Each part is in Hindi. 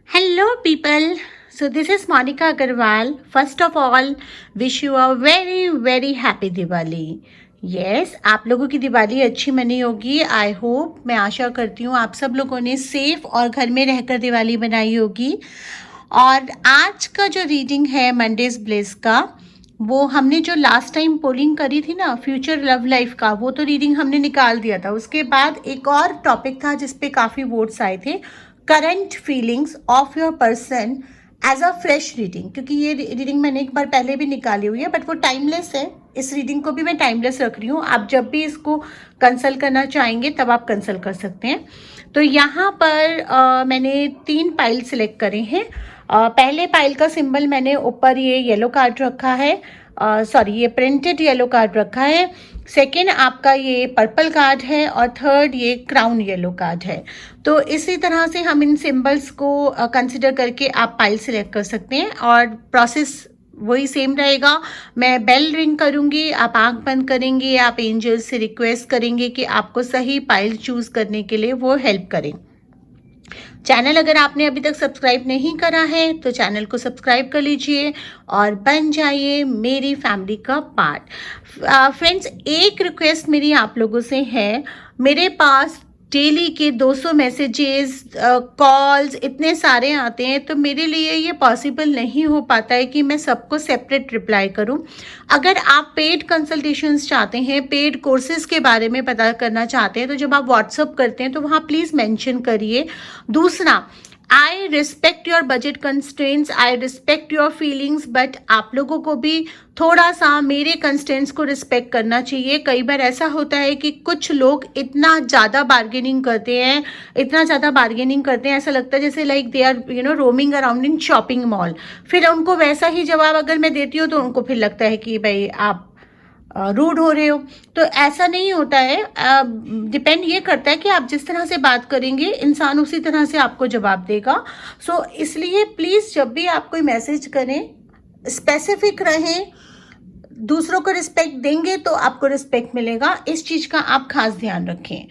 Hello, people. So, this is Monica Agarwal. First of all, wish you a very happy Diwali. Yes, आप लोगों की दिवाली अच्छी मनी होगी. आई होप, मैं आशा करती हूँ आप सब लोगों ने सेफ और घर में रहकर दिवाली बनाई होगी. और आज का जो रीडिंग है मंडेज ब्लेस का, वो हमने जो लास्ट टाइम पोलिंग करी थी ना, फ्यूचर लव लाइफ का, वो तो रीडिंग हमने निकाल दिया था. उसके बाद एक और टॉपिक था जिसपे काफ़ी वोट्स आए थे, current feelings of your person as a fresh reading. क्योंकि ये रीडिंग मैंने एक बार पहले भी निकाली हुई है, बट वो टाइमलेस है. इस रीडिंग को भी मैं टाइमलेस रख रही हूँ. आप जब भी इसको कंसल्ट करना चाहेंगे तब आप कंसल्ट कर सकते हैं. तो यहाँ पर मैंने 3 पाइल सिलेक्ट करे हैं. पहले पाइल का सिंबल मैंने ऊपर ये येलो कार्ड रखा है, सॉरी ये प्रिंटेड येलो कार्ड रखा है. सेकेंड आपका ये पर्पल कार्ड है और थर्ड ये क्राउन येलो कार्ड है. तो इसी तरह से हम इन सिंबल्स को कंसिडर करके आप पाइल सिलेक्ट कर सकते हैं और प्रोसेस वही सेम रहेगा. मैं बेल रिंग करूंगी, आप आंख बंद करेंगे, आप एंजल्स से रिक्वेस्ट करेंगे कि आपको सही पाइल चूज करने के लिए वो हेल्प करें. चैनल अगर आपने अभी तक सब्सक्राइब नहीं करा है तो चैनल को सब्सक्राइब कर लीजिए और बन जाइए मेरी फैमिली का पार्ट. फ्रेंड्स, एक रिक्वेस्ट मेरी आप लोगों से है. मेरे पास डेली के 200 मैसेजेस, कॉल्स इतने सारे आते हैं, तो मेरे लिए ये पॉसिबल नहीं हो पाता है कि मैं सबको सेपरेट रिप्लाई करूं. अगर आप पेड कंसल्टेशंस चाहते हैं, पेड कोर्सेज के बारे में पता करना चाहते हैं, तो जब आप व्हाट्सअप करते हैं तो वहाँ प्लीज़ मेंशन करिए. दूसरा, I respect your budget constraints, I respect your feelings, but आप लोगों को भी थोड़ा सा मेरे कंस्ट्रेंट्स को रिस्पेक्ट करना चाहिए. कई बार ऐसा होता है कि कुछ लोग इतना ज़्यादा बार्गेनिंग करते हैं, ऐसा लगता है जैसे like they are roaming around in shopping mall. फिर उनको वैसा ही जवाब अगर मैं देती हूँ तो उनको फिर लगता है कि भाई आप रूड हो रहे हो. तो ऐसा नहीं होता है. डिपेंड ये करता है कि आप जिस तरह से बात करेंगे, इंसान उसी तरह से आपको जवाब देगा. सो इसलिए प्लीज़ जब भी आप कोई मैसेज करें, स्पेसिफिक रहें. दूसरों को रिस्पेक्ट देंगे तो आपको रिस्पेक्ट मिलेगा. इस चीज़ का आप खास ध्यान रखें.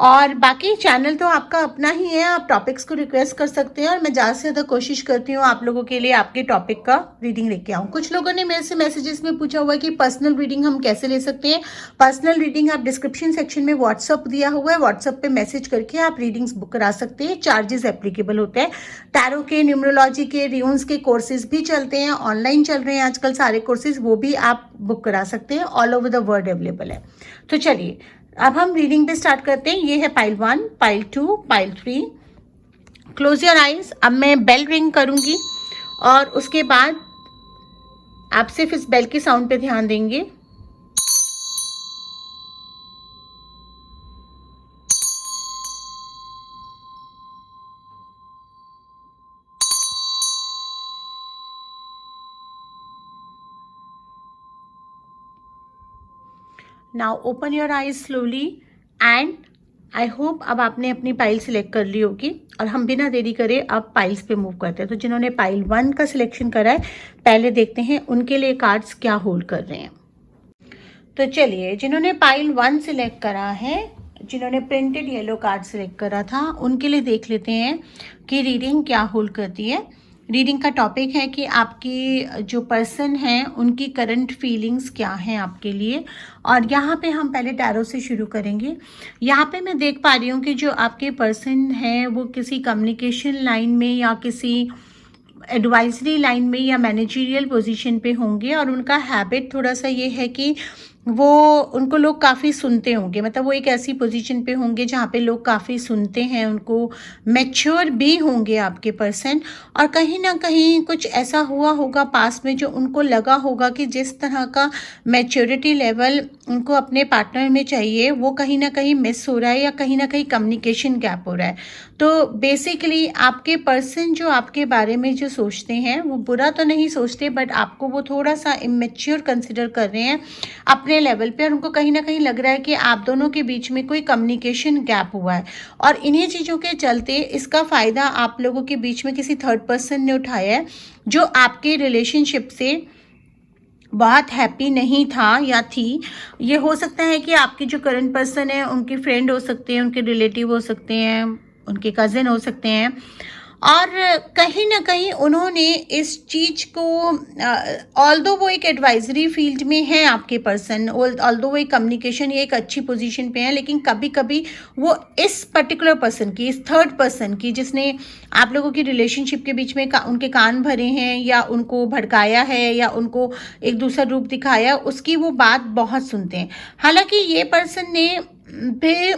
और बाकी चैनल तो आपका अपना ही है, आप टॉपिक्स को रिक्वेस्ट कर सकते हैं और मैं ज़्यादा से ज़्यादा कोशिश करती हूँ आप लोगों के लिए आपके टॉपिक का रीडिंग लेके आऊँ. कुछ लोगों ने मेरे से मैसेजेस में पूछा हुआ है कि पर्सनल रीडिंग हम कैसे ले सकते हैं. पर्सनल रीडिंग आप डिस्क्रिप्शन सेक्शन में व्हाट्सअप दिया हुआ है, व्हाट्सअप पे मैसेज करके आप रीडिंग्स बुक करा सकते हैं. चार्जेस एप्लीकेबल होते हैं. टैरो के, न्यूमरोलॉजी के, रियून्स के कोर्सेज भी चलते हैं, ऑनलाइन चल रहे हैं आजकल सारे कोर्सेज, वो भी आप बुक करा सकते हैं. All over the world available है. तो चलिए अब हम रीडिंग पे स्टार्ट करते हैं. ये है pile 1, pile 2, pile 3. Close your eyes. अब मैं बेल रिंग करूंगी और उसके बाद आप सिर्फ इस बेल के साउंड पे ध्यान देंगे. Now open your eyes slowly and I hope अब आपने अपनी पाइल सिलेक्ट कर ली होगी और हम बिना देरी करे अब पाइल्स पे मूव करते हैं. तो जिन्होंने पाइल 1 का सिलेक्शन करा है, पहले देखते हैं उनके लिए कार्ड्स क्या होल्ड कर रहे हैं. तो चलिए, जिन्होंने पाइल 1 सिलेक्ट करा है, जिन्होंने प्रिंटेड येलो कार्ड सिलेक्ट करा था, उनके लिए देख लेते हैं कि रीडिंग क्या होल्ड करती है. रीडिंग का टॉपिक है कि आपकी जो पर्सन है उनकी करंट फीलिंग्स क्या हैं आपके लिए. और यहाँ पे हम पहले टैरो से शुरू करेंगे. यहाँ पे मैं देख पा रही हूँ कि जो आपके पर्सन हैं वो किसी कम्युनिकेशन लाइन में या किसी एडवाइजरी लाइन में या मैनेजरियल पोजीशन पे होंगे. और उनका हैबिट थोड़ा सा ये है कि उनको लोग काफ़ी सुनते होंगे. मतलब वो एक ऐसी पोजीशन पे होंगे जहाँ पे लोग काफ़ी सुनते हैं उनको. मैच्योर भी होंगे आपके पर्सन. और कहीं ना कहीं कुछ ऐसा हुआ होगा पास में जो उनको लगा होगा कि जिस तरह का मैच्योरिटी लेवल उनको अपने पार्टनर में चाहिए वो कहीं ना कहीं मिस हो रहा है या कहीं ना कहीं कम्युनिकेशन गैप हो रहा है. तो बेसिकली आपके पर्सन जो आपके बारे में जो सोचते हैं वो बुरा तो नहीं सोचते, बट आपको वो थोड़ा सा इमेच्योर कंसिडर कर रहे हैं अपने लेवल पे. और उनको कहीं ना कहीं लग रहा है कि आप दोनों के बीच में कोई कम्युनिकेशन गैप हुआ है. और इन्हीं चीज़ों के चलते इसका फ़ायदा आप लोगों के बीच में किसी थर्ड पर्सन ने उठाया है जो आपके रिलेशनशिप से बहुत हैप्पी नहीं था या थी. ये हो सकता है कि आपके जो करंट पर्सन है उनके फ्रेंड हो सकते हैं, उनके रिलेटिव हो सकते हैं, उनके कज़न हो सकते हैं. और कहीं ना कहीं उन्होंने इस चीज़ को, ऑल्दो वो एक एडवाइजरी फील्ड में है आपके पर्सन, ऑल्दो वो एक कम्युनिकेशन या एक अच्छी पोजीशन पे है, लेकिन कभी कभी वो इस पर्टिकुलर पर्सन की, इस थर्ड पर्सन की जिसने आप लोगों की रिलेशनशिप के बीच में उनके कान भरे हैं या उनको भड़काया है या उनको एक दूसरा रूप दिखाया, उसकी वो बात बहुत सुनते हैं। हालांकि ये पर्सन ने भी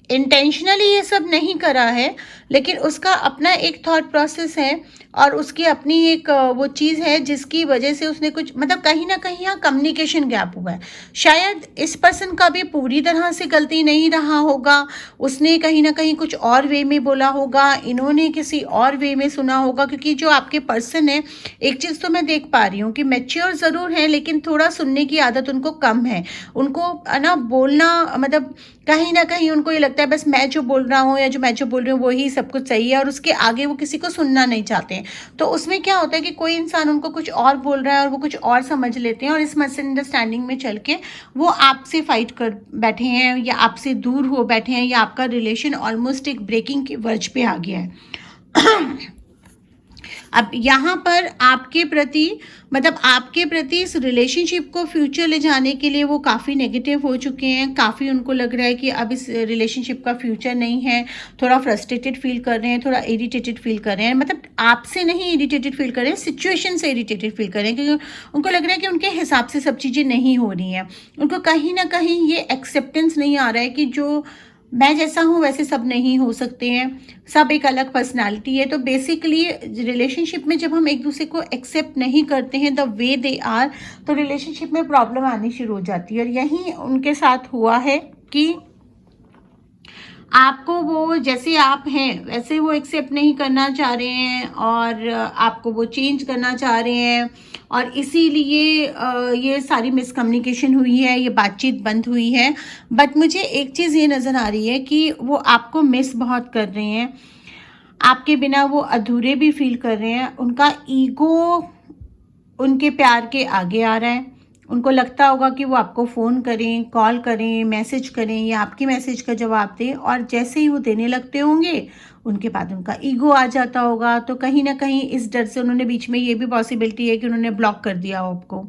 इंटेंशनली ये सब नहीं करा है, लेकिन उसका अपना एक थॉट प्रोसेस है और उसकी अपनी एक वो चीज़ है जिसकी वजह से उसने कुछ, मतलब कहीं ना कहीं यहाँ कम्युनिकेशन गैप हुआ है। शायद इस पर्सन का भी पूरी तरह से गलती नहीं रहा होगा, उसने कहीं ना कहीं कुछ और वे में बोला होगा, इन्होंने किसी और वे में सुना होगा, क्योंकि जो आपके पर्सन है, एक चीज़ तो मैं देख पा रही हूँ कि मैच्योर ज़रूर है लेकिन थोड़ा सुनने की आदत उनको कम है। उनको ना बोलना, मतलब कहीं ना कहीं उनको ये लगता है बस मैं जो बोल रहा हूँ या जो मैं जो बोल रही हूँ वही सब कुछ सही है, और उसके आगे वो किसी को सुनना नहीं चाहते हैं। तो उसमें क्या होता है कि कोई इंसान उनको कुछ और बोल रहा है और वो कुछ और समझ लेते हैं, और इस मिसअंडरस्टैंडिंग में चल के वो आपसे फाइट कर बैठे हैं या आपसे दूर हो बैठे हैं, या आपका रिलेशन ऑलमोस्ट एक ब्रेकिंग के वर्ज पे आ गया है। अब यहाँ पर आपके प्रति, मतलब आपके प्रति इस रिलेशनशिप को फ्यूचर ले जाने के लिए वो काफ़ी नेगेटिव हो चुके हैं, काफ़ी उनको लग रहा है कि अब इस रिलेशनशिप का फ्यूचर नहीं है, थोड़ा फ्रस्ट्रेटेड फील कर रहे हैं, थोड़ा इरिटेटेड फील कर रहे हैं, मतलब आपसे नहीं इरिटेटेड फील कर रहे हैं, सिचुएशन से इरिटेटेड फील कर रहे हैं, क्योंकि उनको लग रहा है कि उनके हिसाब से सब चीज़ें नहीं हो रही हैं। उनको कहीं ना कहीं ये एक्सेप्टेंस नहीं आ रहा है कि जो मैं जैसा हूँ वैसे सब नहीं हो सकते हैं, सब एक अलग पर्सनालिटी है। तो बेसिकली रिलेशनशिप में जब हम एक दूसरे को एक्सेप्ट नहीं करते हैं द वे दे आर, तो रिलेशनशिप में प्रॉब्लम आनी शुरू हो जाती है। और यही उनके साथ हुआ है कि आपको वो जैसे आप हैं वैसे वो एक्सेप्ट नहीं करना चाह रहे हैं और आपको वो चेंज करना चाह रहे हैं, और इसीलिए ये सारी मिसकम्युनिकेशन हुई है, ये बातचीत बंद हुई है। बट मुझे एक चीज़ ये नज़र आ रही है कि वो आपको मिस बहुत कर रहे हैं, आपके बिना वो अधूरे भी फील कर रहे हैं। उनका ईगो उनके प्यार के आगे आ रहा है। उनको लगता होगा कि वो आपको फ़ोन करें, कॉल करें, मैसेज करें या आपकी मैसेज का जवाब दें, और जैसे ही वो देने लगते होंगे उनके बाद उनका ईगो आ जाता होगा। तो कहीं ना कहीं इस डर से उन्होंने बीच में ये भी पॉसिबिलिटी है कि उन्होंने ब्लॉक कर दिया हो आपको,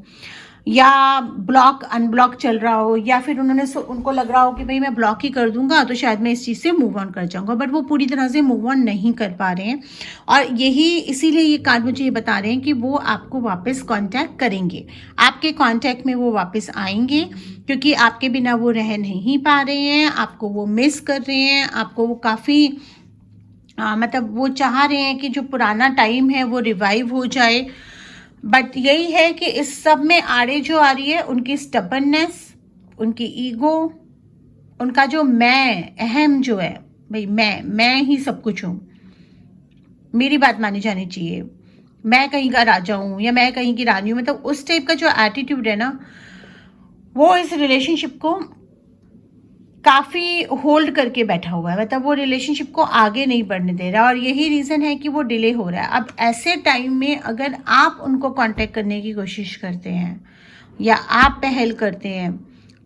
या ब्लॉक अनब्लॉक चल रहा हो, या फिर उनको लग रहा हो कि भाई मैं ब्लॉक ही कर दूंगा तो शायद मैं इस चीज़ से मूव ऑन कर जाऊंगा, बट वो पूरी तरह से मूव ऑन नहीं कर पा रहे हैं। और यही इसीलिए ये कार्ड मुझे ये बता रहे हैं कि वो आपको वापस कांटेक्ट करेंगे, आपके कांटेक्ट में वो वापस आएंगे, क्योंकि आपके बिना वो रह नहीं पा रहे हैं, आपको वो मिस कर रहे हैं, आपको वो काफ़ी मतलब वो चाह रहे हैं कि जो पुराना टाइम है वो रिवाइव हो जाए। बट यही है कि इस सब में आड़े जो आ रही है उनकी स्टबर्ननेस, उनकी ईगो, उनका जो मैं, अहम जो है, भाई मैं ही सब कुछ हूँ, मेरी बात मानी जानी चाहिए, मैं कहीं का राजा हूँ या मैं कहीं की रानी हूँ, मतलब उस टाइप का जो एटीट्यूड है ना, वो इस रिलेशनशिप को काफ़ी होल्ड करके बैठा हुआ है, मतलब वो रिलेशनशिप को आगे नहीं बढ़ने दे रहा, और यही रीज़न है कि वो डिले हो रहा है। अब ऐसे टाइम में अगर आप उनको कांटेक्ट करने की कोशिश करते हैं या आप पहल करते हैं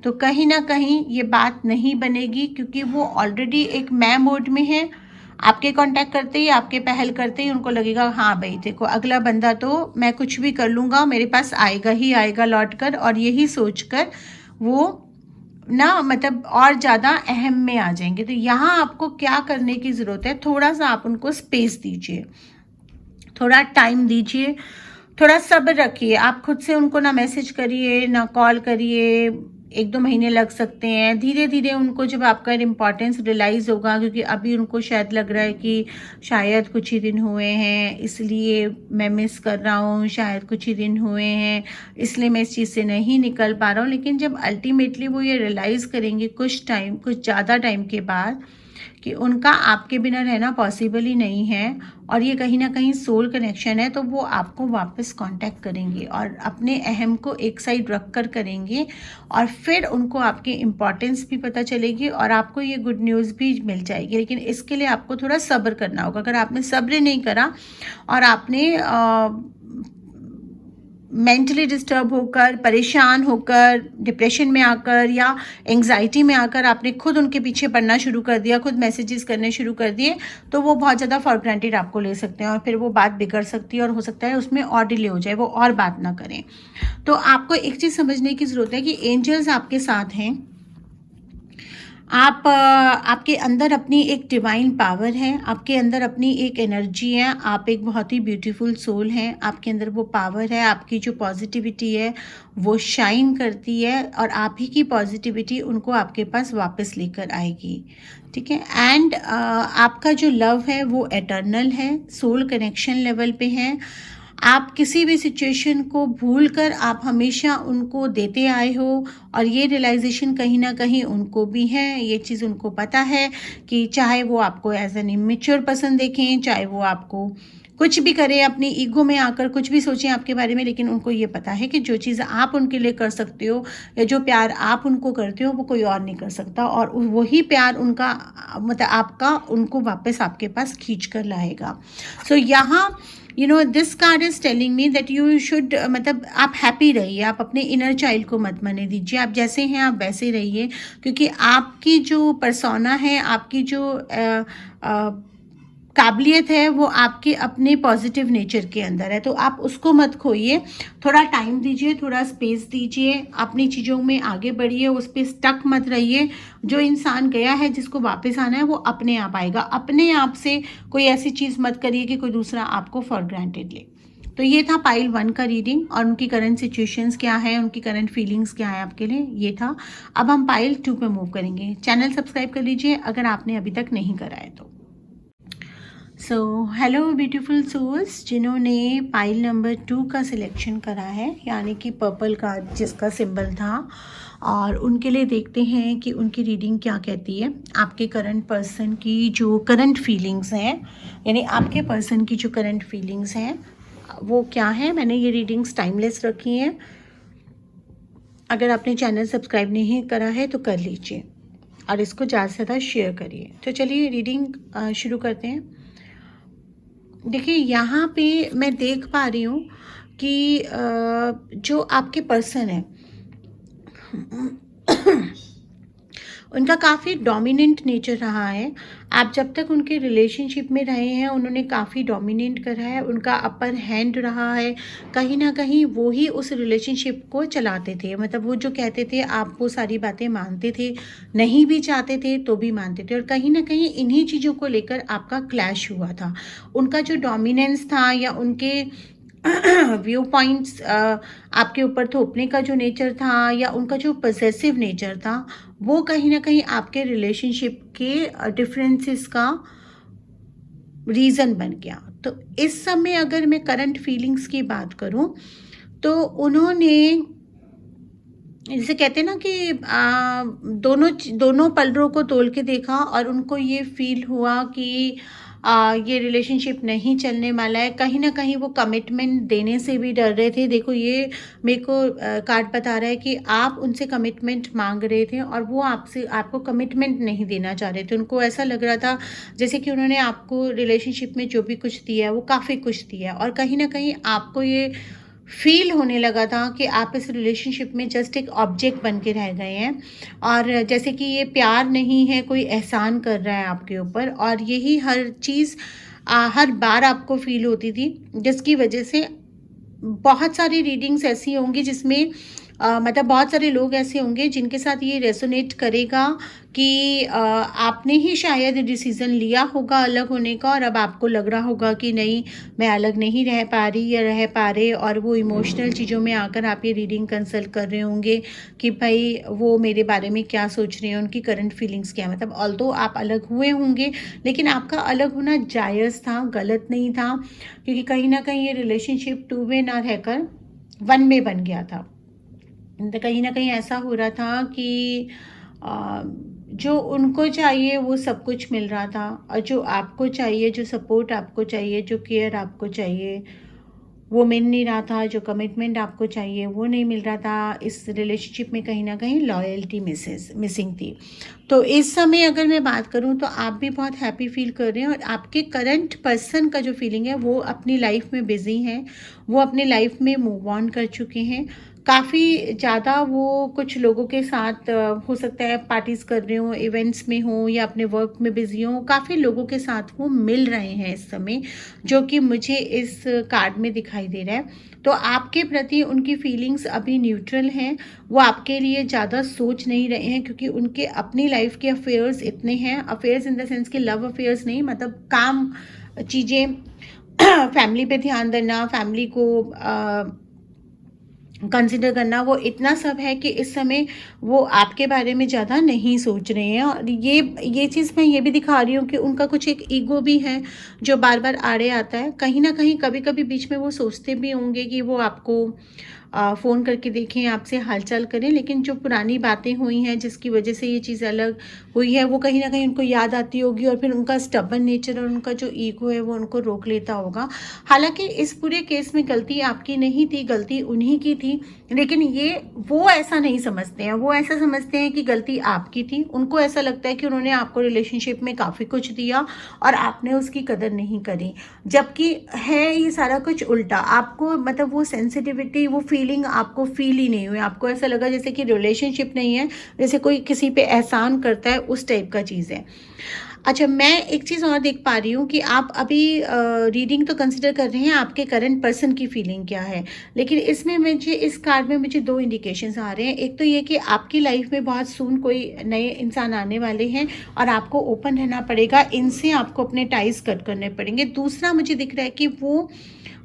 तो कहीं ना कहीं ये बात नहीं बनेगी, क्योंकि वो ऑलरेडी एक मैं मोड में है। आपके कांटेक्ट करते ही, आपके पहल करते ही उनको लगेगा हाँ भाई देखो अगला बंदा तो मैं कुछ भी कर लूँगा, मेरे पास आएगा ही आएगा लौट कर, और यही सोच कर वो ना मतलब और ज़्यादा अहम में आ जाएंगे। तो यहाँ आपको क्या करने की ज़रूरत है, थोड़ा सा आप उनको स्पेस दीजिए, थोड़ा टाइम दीजिए, थोड़ा सब्र रखिए। आप खुद से उनको ना मैसेज करिए ना कॉल करिए, 1-2 महीने लग सकते हैं। धीरे धीरे उनको जब आपका इम्पॉर्टेंस रियलाइज़ होगा, क्योंकि अभी उनको शायद लग रहा है कि शायद कुछ ही दिन हुए हैं इसलिए मैं मिस कर रहा हूँ, शायद कुछ ही दिन हुए हैं इसलिए मैं इस चीज़ से नहीं निकल पा रहा हूँ। लेकिन जब अल्टीमेटली वो ये रियलाइज़ करेंगे कुछ ज़्यादा टाइम के बाद कि उनका आपके बिना रहना पॉसिबल ही नहीं है, और ये कहीं ना कहीं सोल कनेक्शन है, तो वो आपको वापस कांटेक्ट करेंगे और अपने अहम को एक साइड रख कर करेंगे, और फिर उनको आपकी इम्पोर्टेंस भी पता चलेगी और आपको ये गुड न्यूज़ भी मिल जाएगी। लेकिन इसके लिए आपको थोड़ा सब्र करना होगा। अगर आपने सब्र नहीं करा और आपने मेंटली डिस्टर्ब होकर, परेशान होकर, डिप्रेशन में आकर या एंग्जाइटी में आकर आपने खुद उनके पीछे पड़ना शुरू कर दिया, खुद मैसेजेस करने शुरू कर दिए, तो वो बहुत ज़्यादा फॉर ग्रांटेड आपको ले सकते हैं और फिर वो बात बिगड़ सकती है और हो सकता है उसमें और डिले हो जाए, वो और बात ना करें। तो आपको एक चीज़ समझने की ज़रूरत है कि एंजल्स आपके साथ हैं। आपके अंदर अपनी एक डिवाइन पावर है, आपके अंदर अपनी एक एनर्जी है, आप एक बहुत ही ब्यूटीफुल सोल हैं, आपके अंदर वो पावर है, आपकी जो पॉजिटिविटी है वो शाइन करती है और आप ही की पॉजिटिविटी उनको आपके पास वापस लेकर आएगी, ठीक है। एंड आपका जो लव है वो एटर्नल है, सोल कनेक्शन लेवल पे है। आप किसी भी सिचुएशन को भूलकर आप हमेशा उनको देते आए हो और ये रियलाइजेशन कहीं ना कहीं उनको भी है, ये चीज़ उनको पता है कि चाहे वो आपको एज एन इमेच्योर पसंद देखें, चाहे वो आपको कुछ भी करें, अपनी ईगो में आकर कुछ भी सोचें आपके बारे में, लेकिन उनको ये पता है कि जो चीज़ आप उनके लिए कर सकते हो या जो प्यार आप उनको करते हो वो कोई और नहीं कर सकता, और वही प्यार उनका मतलब आपका उनको वापस आपके पास खींच कर लाएगा। सो यहाँ this card is telling me that you should मतलब आप हैप्पी रहिए, आप अपने इनर चाइल्ड को मत मरने दीजिए, आप जैसे हैं आप वैसे रहिए, क्योंकि आपकी जो पर्सोना है, आपकी जो काबिलियत है वो आपके अपने पॉजिटिव नेचर के अंदर है, तो आप उसको मत खोइए। थोड़ा टाइम दीजिए, थोड़ा स्पेस दीजिए, अपनी चीज़ों में आगे बढ़िए, उस पर स्टक मत रहिए। जो इंसान गया है, जिसको वापस आना है, वो अपने आप आएगा। अपने आप से कोई ऐसी चीज़ मत करिए कि कोई दूसरा आपको फॉर ग्रांटेड ले। तो ये था पाइल 1 का रीडिंग और उनकी करंट सिचुएशंस क्या है, उनकी करंट फीलिंग्स क्या है आपके लिए, ये था। अब हम पाइल 2 पे मूव करेंगे। चैनल सब्सक्राइब कर लीजिए अगर आपने अभी तक नहीं करा है तो। सो हेलो ब्यूटीफुल सोल्स, जिन्होंने पाइल नंबर 2 का सिलेक्शन करा है, यानी कि पर्पल का जिसका सिंबल था, और उनके लिए देखते हैं कि उनकी रीडिंग क्या कहती है। आपके करंट पर्सन की जो करंट फीलिंग्स हैं, यानी आपके पर्सन की जो करंट फीलिंग्स हैं वो क्या है। मैंने ये रीडिंग्स टाइमलेस रखी हैं, अगर आपने चैनल सब्सक्राइब नहीं करा है तो कर लीजिए और इसको ज़्यादा से ज़्यादा शेयर करिए। तो चलिए रीडिंग शुरू करते हैं। देखिए यहाँ पे मैं देख पा रही हूँ कि जो आपके पर्सन है उनका काफ़ी डोमिनेंट नेचर रहा है। आप जब तक उनके रिलेशनशिप में रहे हैं उन्होंने काफ़ी डोमिनेट करा है, उनका अपर हैंड रहा है। कहीं ना कहीं वो ही उस रिलेशनशिप को चलाते थे, मतलब वो जो कहते थे आप वो सारी बातें मानते थे, नहीं भी चाहते थे तो भी मानते थे, और कहीं ना कहीं इन्हीं चीज़ों को लेकर आपका क्लैश हुआ था। उनका जो डोमिनेंस था या उनके व्यू पॉइंट्स आपके ऊपर थोपने का जो नेचर था या उनका जो पॉसेसिव नेचर था, वो कहीं ना कहीं आपके रिलेशनशिप के डिफरेंसेस का रीज़न बन गया। तो इस समय अगर मैं करंट फीलिंग्स की बात करूं तो उन्होंने, जैसे कहते हैं ना कि दोनों पलरों को तोल के देखा और उनको ये फील हुआ कि ये रिलेशनशिप नहीं चलने वाला है। कहीं ना कहीं वो कमिटमेंट देने से भी डर रहे थे। देखो ये मेरे को कार्ड बता रहा है कि आप उनसे कमिटमेंट मांग रहे थे और वो आपको कमिटमेंट नहीं देना चाह रहे थे। उनको ऐसा लग रहा था जैसे कि उन्होंने आपको रिलेशनशिप में जो भी कुछ दिया है वो काफ़ी कुछ दिया है, और कहीं ना कहीं आपको ये फील होने लगा था कि आप इस रिलेशनशिप में जस्ट एक ऑब्जेक्ट बन के रह गए हैं, और जैसे कि ये प्यार नहीं है, कोई एहसान कर रहा है आपके ऊपर। और यही हर चीज़ हर बार आपको फील होती थी, जिसकी वजह से बहुत सारी रीडिंग्स ऐसी होंगी जिसमें मतलब बहुत सारे लोग ऐसे होंगे जिनके साथ ये रेसोनेट करेगा कि आपने ही शायद डिसीज़न लिया होगा अलग होने का, और अब आपको लग रहा होगा कि नहीं मैं अलग नहीं रह पा रही या रह पा रहे, और वो इमोशनल चीज़ों में आकर आप ये रीडिंग कंसल्ट कर रहे होंगे कि भाई वो मेरे बारे में क्या सोच रहे हैं, उनकी करंट फीलिंग्स क्या, मतलब ऑल्दो आप अलग हुए होंगे लेकिन आपका अलग होना जायज़ था, गलत नहीं था, क्योंकि कहीं ना कहीं ये रिलेशनशिप 2 में ना रहकर 1 में बन गया था। तो कहीं ना कहीं ऐसा हो रहा था कि जो उनको चाहिए वो सब कुछ मिल रहा था, और जो आपको चाहिए, जो सपोर्ट आपको चाहिए, जो केयर आपको चाहिए, वो मिल नहीं रहा था, जो कमिटमेंट आपको चाहिए वो नहीं मिल रहा था, इस रिलेशनशिप में कहीं ना कहीं लॉयल्टी मिसिंग थी। तो इस समय अगर मैं बात करूं तो आप भी बहुत हैप्पी फील कर रहे हैं, और आपके करंट पर्सन का जो फीलिंग है वो अपनी लाइफ में बिजी हैं, वो अपनी लाइफ में मूव ऑन कर चुके हैं। काफ़ी ज़्यादा वो कुछ लोगों के साथ हो सकता है पार्टीज़ कर रहे हो, इवेंट्स में हो, या अपने वर्क में बिजी हो, काफ़ी लोगों के साथ वो मिल रहे हैं इस समय, जो कि मुझे इस कार्ड में दिखाई दे रहा है। तो आपके प्रति उनकी फीलिंग्स अभी न्यूट्रल हैं, वो आपके लिए ज़्यादा सोच नहीं रहे हैं, क्योंकि उनके अपनी लाइफ के अफेयर्स इतने हैं, अफेयर्स इन द सेंस कि लव अफेयर्स नहीं, मतलब काम चीज़ें फैमिली पे ध्यान देना, फैमिली को कंसिडर करना, वो इतना सब है कि इस समय वो आपके बारे में ज़्यादा नहीं सोच रहे हैं। और ये चीज़ मैं ये भी दिखा रही हूँ कि उनका कुछ एक ईगो भी है जो बार बार आड़े आता है। कहीं ना कहीं कभी कभी बीच में वो सोचते भी होंगे कि वो आपको फ़ोन करके देखें, आपसे हालचाल करें, लेकिन जो पुरानी बातें हुई हैं जिसकी वजह से ये चीज़ अलग हुई है, वो कहीं ना कहीं उनको याद आती होगी, और फिर उनका स्टबर्न नेचर और उनका जो ईगो है वो उनको रोक लेता होगा। हालांकि इस पूरे केस में गलती आपकी नहीं थी, गलती उन्हीं की थी, लेकिन ये वो ऐसा नहीं समझते हैं, वो ऐसा समझते हैं कि गलती आपकी थी। उनको ऐसा लगता है कि उन्होंने आपको रिलेशनशिप में काफ़ी कुछ दिया और आपने उसकी कदर नहीं करी, जबकि है ये सारा कुछ उल्टा। आपको मतलब वो सेंसिटिविटी, वो फीलिंग आपको फील ही नहीं हुई, आपको ऐसा लगा जैसे कि रिलेशनशिप नहीं है, जैसे कोई किसी पे एहसान करता है, उस टाइप का चीज़ है। अच्छा, मैं एक चीज़ और देख पा रही हूँ कि आप अभी रीडिंग तो कंसिडर कर रहे हैं आपके करंट पर्सन की फीलिंग क्या है, लेकिन इसमें मुझे इस कार्ड में मुझे दो इंडिकेशंस आ रहे हैं। एक तो ये कि आपकी लाइफ में बहुत सून कोई नए इंसान आने वाले हैं और आपको ओपन रहना पड़ेगा, इनसे आपको अपने टाइज कट करने पड़ेंगे। दूसरा मुझे दिख रहा है कि वो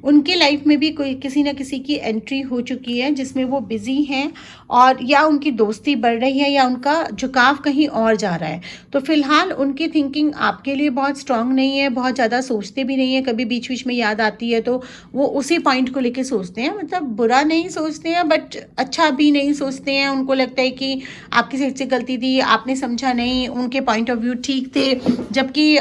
उनके लाइफ में भी कोई किसी ना किसी की एंट्री हो चुकी है जिसमें वो बिजी हैं, और या उनकी दोस्ती बढ़ रही है या उनका झुकाव कहीं और जा रहा है। तो फिलहाल उनकी थिंकिंग आपके लिए बहुत स्ट्रांग नहीं है, बहुत ज़्यादा सोचते भी नहीं है, कभी बीच बीच में याद आती है तो वो उसी पॉइंट को लेके सोचते हैं, मतलब बुरा नहीं सोचते हैं बट अच्छा भी नहीं सोचते हैं। उनको लगता है कि आपकी साइड से गलती थी, आपने समझा नहीं, उनके पॉइंट ऑफ व्यू ठीक थे, जबकि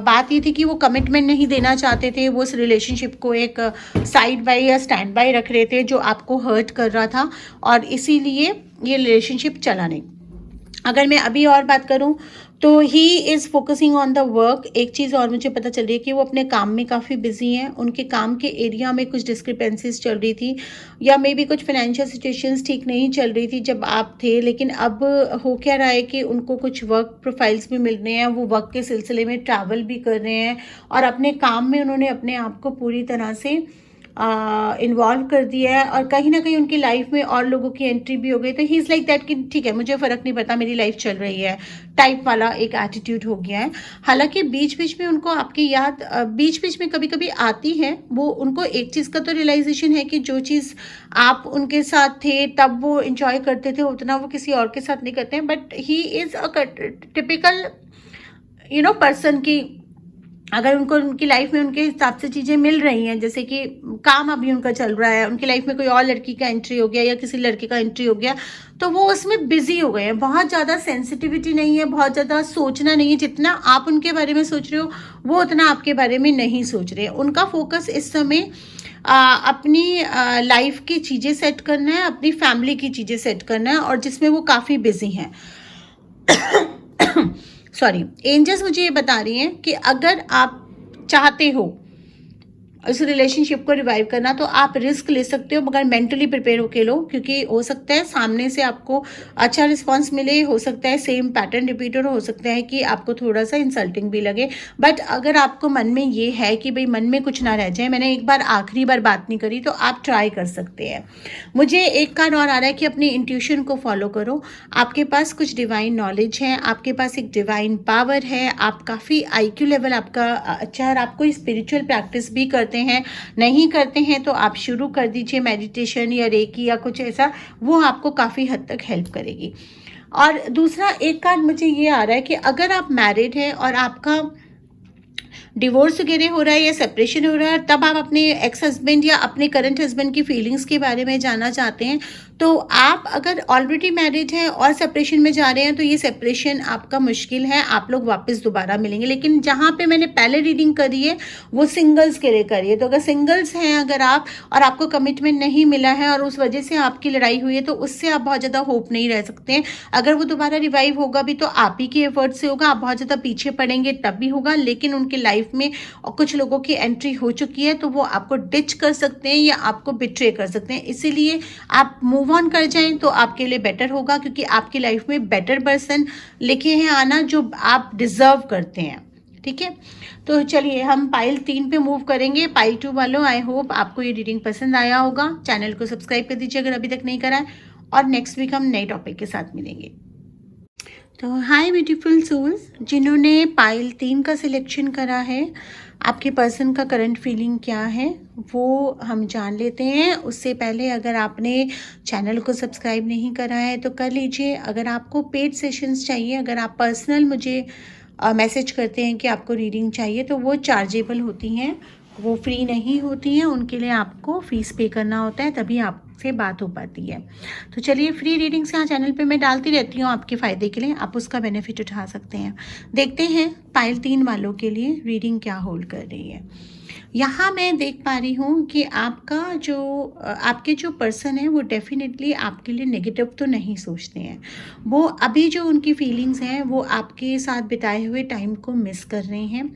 बात ये थी कि वो कमिटमेंट नहीं देना चाहते थे, वो उस रिलेशनशिप को एक साइड बाय या स्टैंड बाय रख रहे थे जो आपको हर्ट कर रहा था, और इसीलिए ये रिलेशनशिप चला नहीं। अगर मैं अभी और बात करूं तो he is focusing on the work. एक चीज़ और मुझे पता चल रही है कि वो अपने काम में काफ़ी बिजी हैं, उनके काम के एरिया में कुछ डिस्क्रिपेंसीज चल रही थी, या मे बी कुछ फाइनेंशियल सिचुएशंस ठीक नहीं चल रही थी जब आप थे, लेकिन अब हो क्या रहा है कि उनको कुछ वर्क प्रोफाइल्स भी मिल रहे हैं, वो वर्क के सिलसिले में ट्रैवल भी कर रहे हैं, और अपने काम में उन्होंने अपने आप को पूरी तरह से इन्वॉल्व कर दिया है, और कहीं ना कहीं उनकी लाइफ में और लोगों की एंट्री भी हो गई। तो ही इज़ लाइक दैट कि ठीक है, मुझे फ़र्क नहीं पड़ता, मेरी लाइफ चल रही है टाइप वाला एक एटीट्यूड हो गया है। हालांकि बीच बीच में उनको आपकी याद बीच बीच में कभी कभी आती है। वो उनको एक चीज़ का तो रियलाइजेशन है कि जो चीज़ आप उनके साथ थे तब वो इंजॉय करते थे, उतना वो किसी और के साथ नहीं करते हैं। But he is a typical person की, अगर उनको उनकी लाइफ में उनके हिसाब से चीज़ें मिल रही हैं, जैसे कि काम अभी उनका चल रहा है, उनकी लाइफ में कोई और लड़की का एंट्री हो गया या किसी लड़के का एंट्री हो गया, तो वो उसमें बिजी हो गए हैं। बहुत ज़्यादा सेंसिटिविटी नहीं है, बहुत ज़्यादा सोचना नहीं है, जितना आप उनके बारे में सोच रहे हो वो उतना आपके बारे में नहीं सोच रहे हैं। उनका फोकस इस समय अपनी लाइफ की चीज़ें सेट करना है, अपनी फैमिली की चीज़ें सेट करना है, और जिसमें वो काफ़ी बिजी हैं। सॉरी, एंजल्स मुझे ये बता रही हैं कि अगर आप चाहते हो इस रिलेशनशिप को रिवाइव करना तो आप रिस्क ले सकते हो, मगर मेंटली प्रिपेयर होके लो, क्योंकि हो सकता है सामने से आपको अच्छा रिस्पांस मिले, हो सकता है सेम पैटर्न रिपीट हो सकता है कि आपको थोड़ा सा इंसल्टिंग भी लगे। बट अगर आपको मन में ये है कि भाई मन में कुछ ना रह जाए, मैंने एक बार आखिरी बार बात नहीं करी, तो आप ट्राई कर सकते हैं। मुझे एक कार्ड और आ रहा है कि अपनी इंट्यूशन को फॉलो करो। आपके पास कुछ डिवाइन नॉलेज है, आपके पास एक डिवाइन पावर है, आप काफ़ी IQ लेवल आपका अच्छा है, और आप कोई स्पिरिचुअल प्रैक्टिस भी करते हैं, नहीं करते हैं तो आप शुरू कर दीजिए मेडिटेशन या रेकी या कुछ ऐसा, वो आपको काफ़ी हद तक हेल्प करेगी। और दूसरा एक कार्ड मुझे ये आ रहा है कि अगर आप मैरिड हैं और आपका डिवोर्स वगैरह हो रहा है या सेपरेशन हो रहा है, तब आप अपने एक्स हस्बैंड या अपने करंट हस्बैंड की फीलिंग्स के बारे में जानना चाहते हैं, तो आप अगर ऑलरेडी मैरिड हैं और सेपरेशन में जा रहे हैं तो ये सेपरेशन आपका मुश्किल है, आप लोग वापस दोबारा मिलेंगे। लेकिन जहाँ पे मैंने पहले रीडिंग करी है वो सिंगल्स के लिए करी है। तो अगर सिंगल्स हैं अगर आप, और आपको कमिटमेंट नहीं मिला है और उस वजह से आपकी लड़ाई हुई है, तो उससे आप बहुत ज़्यादा होप नहीं रह सकते हैं। अगर वो दोबारा रिवाइव होगा भी तो आप ही के एफर्ट से होगा, आप बहुत ज़्यादा पीछे पड़ेंगे तब भी होगा। लेकिन उनके लाइफ में और कुछ लोगों की एंट्री हो चुकी है तो वो आपको डिच कर सकते हैं या आपको बिट्रे कर सकते हैं। इसीलिए आप मूव ऑन कर जाएं तो आपके लिए बेटर होगा, क्योंकि आपकी लाइफ में बेटर पर्सन लिखे हैं आना जो आप डिजर्व करते हैं। ठीक है, तो चलिए हम पाइल 3 पे मूव करेंगे। पाइल 2 वालों, आई होप आपको ये रीडिंग पसंद आया होगा। चैनल को सब्सक्राइब कर दीजिए अगर अभी तक नहीं करा है, और नेक्स्ट वीक हम नए टॉपिक के साथ मिलेंगे। तो हाय ब्यूटीफुल सोल्स, जिन्होंने पाइल 3 का सिलेक्शन करा है, आपके पर्सन का करंट फीलिंग क्या है वो हम जान लेते हैं। उससे पहले अगर आपने चैनल को सब्सक्राइब नहीं करा है तो कर लीजिए। अगर आपको पेड सेशंस चाहिए, अगर आप पर्सनल मुझे मैसेज करते हैं कि आपको रीडिंग चाहिए, तो वो चार्जेबल होती हैं, वो फ्री नहीं होती हैं। उनके लिए आपको फ़ीस पे करना होता है, तभी आपसे बात हो पाती है। तो चलिए, फ्री रीडिंग्स यहाँ चैनल पे मैं डालती रहती हूँ आपके फ़ायदे के लिए, आप उसका बेनिफिट उठा सकते हैं। देखते हैं पाइल 3 वालों के लिए रीडिंग क्या होल्ड कर रही है। यहाँ मैं देख पा रही हूँ कि आपके जो पर्सन है वो डेफिनेटली आपके लिए नेगेटिव तो नहीं सोचते हैं। वो अभी जो उनकी फीलिंग्स हैं वो आपके साथ बिताए हुए टाइम को मिस कर रहे हैं,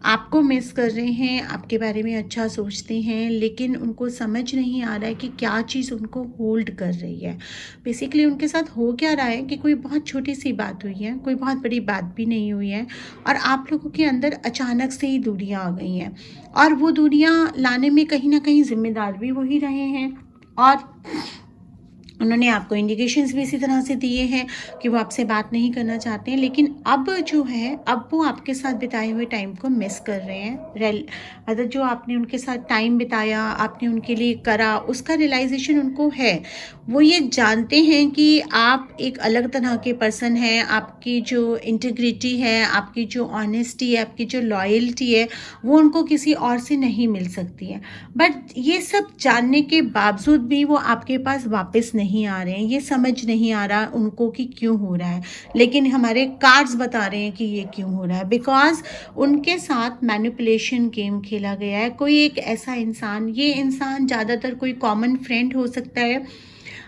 आपको मिस कर रहे हैं, आपके बारे में अच्छा सोचते हैं, लेकिन उनको समझ नहीं आ रहा है कि क्या चीज़ उनको होल्ड कर रही है। बेसिकली उनके साथ हो क्या रहा है कि कोई बहुत छोटी सी बात हुई है, कोई बहुत बड़ी बात भी नहीं हुई है, और आप लोगों के अंदर अचानक से ही दूरियां आ गई हैं, और वो दूरियां लाने में कहीं ना कहीं जिम्मेदार भी वही रहे हैं, और उन्होंने आपको इंडिकेशंस भी इसी तरह से दिए हैं कि वो आपसे बात नहीं करना चाहते हैं। लेकिन अब जो है, अब वो आपके साथ बिताए हुए टाइम को मिस कर रहे हैं। मतलब जो आपने उनके साथ टाइम बिताया, आपने उनके लिए करा, उसका रियलाइजेशन उनको है। वो ये जानते हैं कि आप एक अलग तरह के पर्सन हैं, आपकी जो इंटीग्रिटी है, आपकी जो ऑनेस्टी है, आपकी जो लॉयल्टी है, वो उनको किसी और से नहीं मिल सकती है। बट ये सब जानने के बावजूद भी वो आपके पास वापस नहीं आ रहे हैं। ये समझ नहीं आ रहा उनको कि क्यों हो रहा है, लेकिन हमारे कार्ड्स बता रहे हैं कि ये क्यों हो रहा है। बिकॉज उनके साथ मैनिपुलेशन गेम खेला गया है। कोई एक ऐसा इंसान, ये इंसान ज़्यादातर कोई कॉमन फ्रेंड हो सकता है,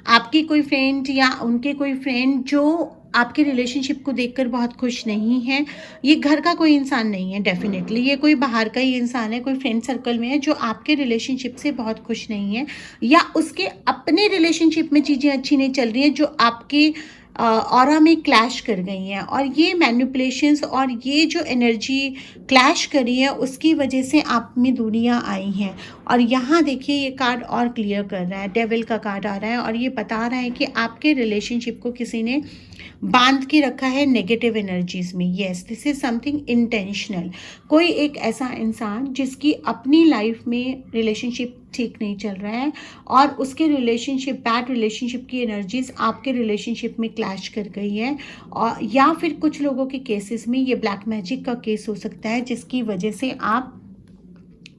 आपकी कोई फ्रेंड या उनके कोई फ्रेंड जो आपके रिलेशनशिप को देखकर बहुत खुश नहीं है। ये घर का कोई इंसान नहीं है डेफिनेटली, ये कोई बाहर का ही इंसान है, कोई फ्रेंड सर्कल में है जो आपके रिलेशनशिप से बहुत खुश नहीं है, या उसके अपने रिलेशनशिप में चीज़ें अच्छी नहीं चल रही हैं जो आपके ऑरा में क्लैश कर गई हैं। और ये मैनिपुलेशंस और ये जो एनर्जी क्लैश करी है उसकी वजह से आप में दूरियां आई हैं। और यहाँ देखिए ये कार्ड और क्लियर कर रहा है, डेविल का कार्ड आ रहा है, और ये बता रहा है कि आपके रिलेशनशिप को किसी ने बांध के रखा है नेगेटिव एनर्जीज में। Yes, this is something intentional. कोई एक ऐसा इंसान जिसकी अपनी लाइफ में रिलेशनशिप ठीक नहीं चल रहा है, और उसके रिलेशनशिप, बैड रिलेशनशिप की एनर्जीज आपके रिलेशनशिप में क्लैश कर गई है। और या फिर कुछ लोगों के केसेस में ये ब्लैक मैजिक का केस हो सकता है, जिसकी वजह से आप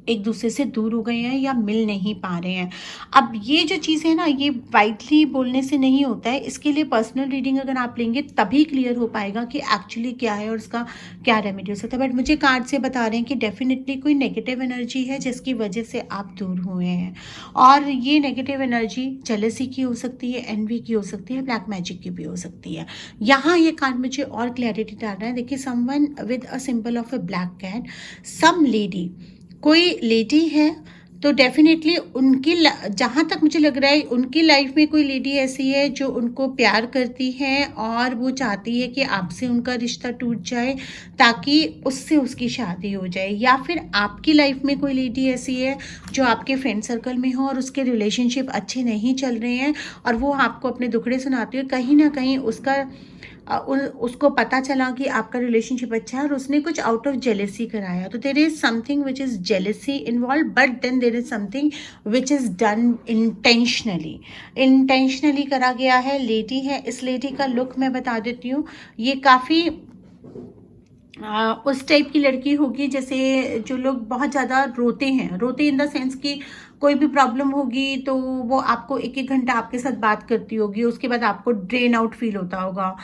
एक दूसरे से दूर हो गए हैं या मिल नहीं पा रहे हैं। अब ये जो चीज़ है ना, ये वाइडली बोलने से नहीं होता है। इसके लिए पर्सनल रीडिंग अगर आप लेंगे तभी क्लियर हो पाएगा कि एक्चुअली क्या है और उसका क्या रेमेडी हो सकता है। बट मुझे कार्ड से बता रहे हैं कि डेफिनेटली कोई नेगेटिव एनर्जी है जिसकी वजह से आप दूर हुए हैं, और ये नेगेटिव एनर्जी जेलसी की हो सकती है, एनवी की हो सकती है, ब्लैक मैजिक की भी हो सकती है। यहाँ ये कार्ड मुझे और क्लैरिटी डाल रहा है। देखिए, someone with a symbol of a black cat, some lady, कोई लेडी है, तो डेफिनेटली उनकी, जहाँ तक मुझे लग रहा है उनकी लाइफ में कोई लेडी ऐसी है जो उनको प्यार करती है और वो चाहती है कि आपसे उनका रिश्ता टूट जाए ताकि उससे उसकी शादी हो जाए। या फिर आपकी लाइफ में कोई लेडी ऐसी है जो आपके फ्रेंड सर्कल में हो और उसके रिलेशनशिप अच्छे नहीं चल रहे हैं और वो आपको अपने दुखड़े सुनाती है। कहीं ना कहीं उसको पता चला कि आपका रिलेशनशिप अच्छा है और उसने कुछ आउट ऑफ जेलेसी कराया। तो there is something which is jealousy involve, but then there is something which is done intentionally करा गया है। लेडी है, इस लेडी का लुक मैं बता देती हूँ, ये काफ़ी उस टाइप की लड़की होगी, जैसे जो लोग बहुत ज़्यादा रोते इन द सेंस कि कोई भी प्रॉब्लम होगी तो वो आपको एक एक घंटा आपके साथ बात करती होगी, उसके बाद आपको ड्रेन आउट फील होता होगा,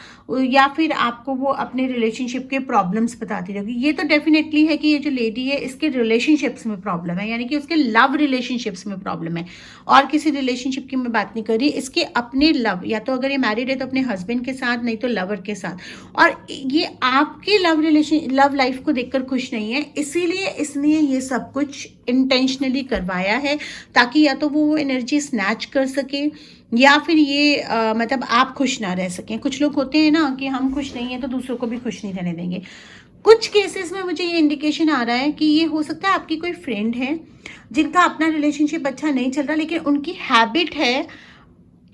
या फिर आपको वो अपने रिलेशनशिप के प्रॉब्लम्स बताती रहेगी। ये तो डेफिनेटली है कि ये जो लेडी है इसके रिलेशनशिप्स में प्रॉब्लम है, यानी कि उसके लव रिलेशनशिप्स में प्रॉब्लम है। और किसी रिलेशनशिप की मैं बात नहीं कर रही, इसके अपने लव, या तो अगर ये मैरिड है तो अपने हस्बैंड के साथ, नहीं तो लवर के साथ। और ये आपके लव लाइफ को देखकर खुश नहीं है, इसीलिए इसने ये सब कुछ इंटेंशनली करवाया है, ताकि या तो वो एनर्जी स्नैच कर सके, या फिर ये मतलब आप खुश ना रह सकें। कुछ लोग होते हैं ना कि हम खुश नहीं हैं तो दूसरों को भी खुश नहीं रहने देंगे। कुछ केसेस में मुझे ये इंडिकेशन आ रहा है कि ये हो सकता है आपकी कोई फ्रेंड है जिनका अपना रिलेशनशिप अच्छा नहीं चल रहा, लेकिन उनकी हैबिट है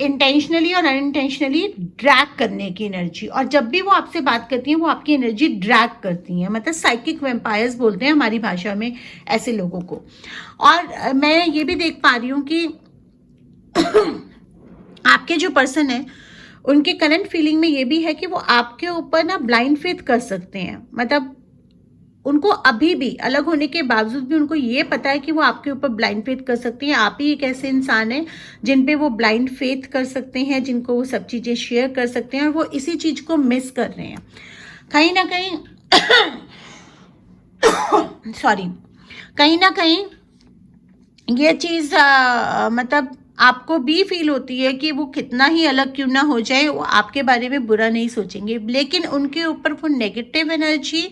इंटेंशनली और अनइंटेंशनली ड्रैग करने की एनर्जी, और जब भी वो आपसे बात करती हैं वो आपकी एनर्जी ड्रैग करती हैं, मतलब साइकिक वैम्पायर्स बोलते हैं हमारी भाषा में ऐसे लोगों को। और मैं ये भी देख पा रही हूँ कि आपके जो पर्सन है उनके करंट फीलिंग में ये भी है कि वो आपके ऊपर ना ब्लाइंड फेथ कर सकते हैं, मतलब उनको अभी भी अलग होने के बावजूद भी उनको ये पता है कि वो आपके ऊपर ब्लाइंड फेथ कर सकती हैं। आप ही एक ऐसे इंसान हैं जिन पे वो ब्लाइंड फेथ कर सकते हैं, जिनको वो सब चीज़ें शेयर कर सकते हैं, और वो इसी चीज़ को मिस कर रहे हैं कहीं ना कहीं। सॉरी, कहीं ना कहीं ये चीज़ मतलब आपको भी फील होती है कि वो कितना ही अलग क्यों ना हो जाए, वो आपके बारे में बुरा नहीं सोचेंगे, लेकिन उनके ऊपर वो नेगेटिव एनर्जी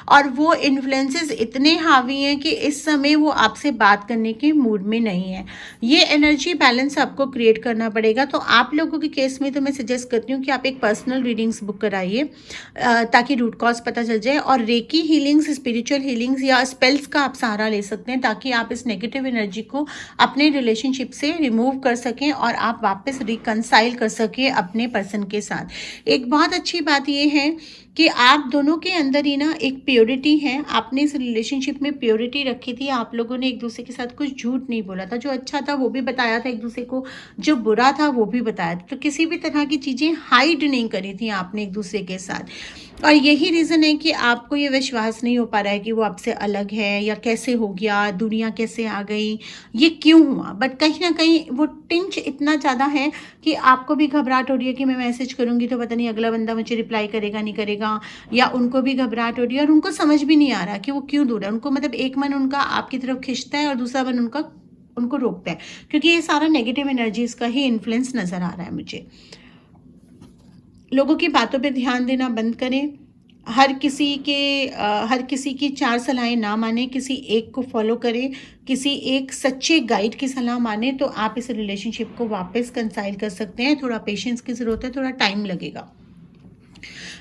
और वो इन्फ्लुएंसेस इतने हावी हैं कि इस समय वो आपसे बात करने के मूड में नहीं है। ये एनर्जी बैलेंस आपको क्रिएट करना पड़ेगा। तो आप लोगों के केस में तो मैं सजेस्ट करती हूँ कि आप एक पर्सनल रीडिंग्स बुक कराइए, ताकि रूट कॉज पता चल जाए। और रेकी हीलिंग्स, स्पिरिचुअल हीलिंग्स या स्पेल्स का आप सहारा ले सकते हैं, ताकि आप इस नेगेटिव एनर्जी को अपने रिलेशनशिप से रिमूव कर सकें और आप वापस रिकंसाइल कर सकें अपने पर्सन के साथ। एक बहुत अच्छी बात यह है कि आप दोनों के अंदर ही ना एक प्योरिटी है। आपने इस रिलेशनशिप में प्योरिटी रखी थी, आप लोगों ने एक दूसरे के साथ कुछ झूठ नहीं बोला था, जो अच्छा था वो भी बताया था एक दूसरे को, जो बुरा था वो भी बताया था। तो किसी भी तरह की चीज़ें हाइड नहीं करी थी आपने एक दूसरे के साथ। और यही रीज़न है कि आपको ये विश्वास नहीं हो पा रहा है कि वो आपसे अलग है, या कैसे हो गया, दुनिया कैसे आ गई, ये क्यों हुआ। बट कहीं ना कहीं वो टिंच इतना ज़्यादा है कि आपको भी घबराहट हो रही है कि मैं मैसेज करूँगी तो पता नहीं अगला बंदा मुझे रिप्लाई करेगा नहीं करेगा, या उनको भी घबराहट हो रही है और उनको समझ भी नहीं आ रहा कि वो क्यों दूर है। उनको मतलब एक मन उनका आपकी तरफ खींचता है और दूसरा मन उनका उनको रोकता है, क्योंकि ये सारा नेगेटिव एनर्जीज का ही इन्फ्लुएंस नज़र आ रहा है मुझे। लोगों की बातों पे ध्यान देना बंद करें। हर किसी की 4 सलाहें ना माने, किसी एक को फॉलो करें, किसी एक सच्चे गाइड की सलाह माने, तो आप इस रिलेशनशिप को वापस कंसाइल कर सकते हैं। थोड़ा पेशेंस की ज़रूरत है, थोड़ा टाइम लगेगा।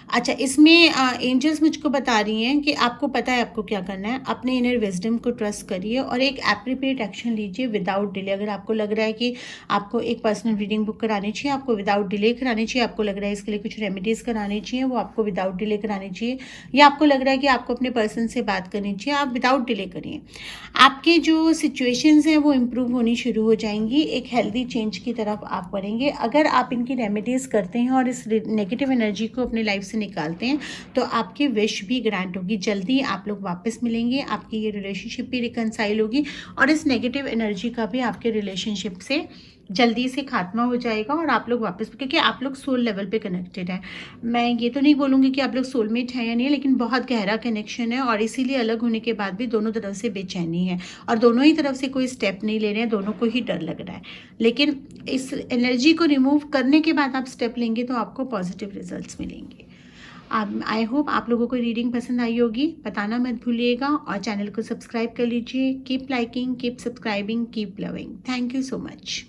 अच्छा, इसमें एंजल्स मुझको बता रही हैं कि आपको पता है आपको क्या करना है। अपने इनर विजडम को ट्रस्ट करिए और एक एप्रोप्रिएट एक्शन लीजिए विदाउट डिले। अगर आपको लग रहा है कि आपको एक पर्सनल रीडिंग बुक करानी चाहिए, आपको विदाउट डिले करानी चाहिए, आपको लग रहा है इसके लिए कुछ रेमेडीज़ करानी चाहिए, वो आपको विदाउट डिले करानी चाहिए, या आपको लग रहा है कि आपको अपने पर्सन से बात करनी चाहिए, आप विदाउट डिले करिए। आपके जो सिचुएशंस हैं वो इम्प्रूव होनी शुरू हो जाएंगी, एक हेल्दी चेंज की तरफ आप बढ़ेंगे। अगर आप इनकी रेमेडीज़ करते हैं और इस नेगेटिव एनर्जी को अपनी लाइफ से निकालते हैं तो आपकी विश भी ग्रांट होगी। जल्दी आप लोग वापस मिलेंगे, आपकी ये रिलेशनशिप भी रिकंसाइल होगी और इस नेगेटिव एनर्जी का भी आपके रिलेशनशिप से जल्दी से खात्मा हो जाएगा और आप लोग वापस, क्योंकि आप लोग सोल लेवल पे कनेक्टेड हैं। मैं ये तो नहीं बोलूँगी कि आप लोग सोलमेट हैं या नहीं, लेकिन बहुत गहरा कनेक्शन है और इसीलिए अलग होने के बाद भी दोनों तरफ से बेचैनी है और दोनों ही तरफ से कोई स्टेप नहीं ले रहे हैं, दोनों को ही डर लग रहा है। लेकिन इस एनर्जी को रिमूव करने के बाद आप स्टेप लेंगे तो आपको पॉजिटिव रिजल्ट्स मिलेंगे। आई होप आप लोगों को रीडिंग पसंद आई होगी, बताना मत भूलिएगा और चैनल को सब्सक्राइब कर लीजिए। Keep liking, keep subscribing, keep loving. Thank you so much.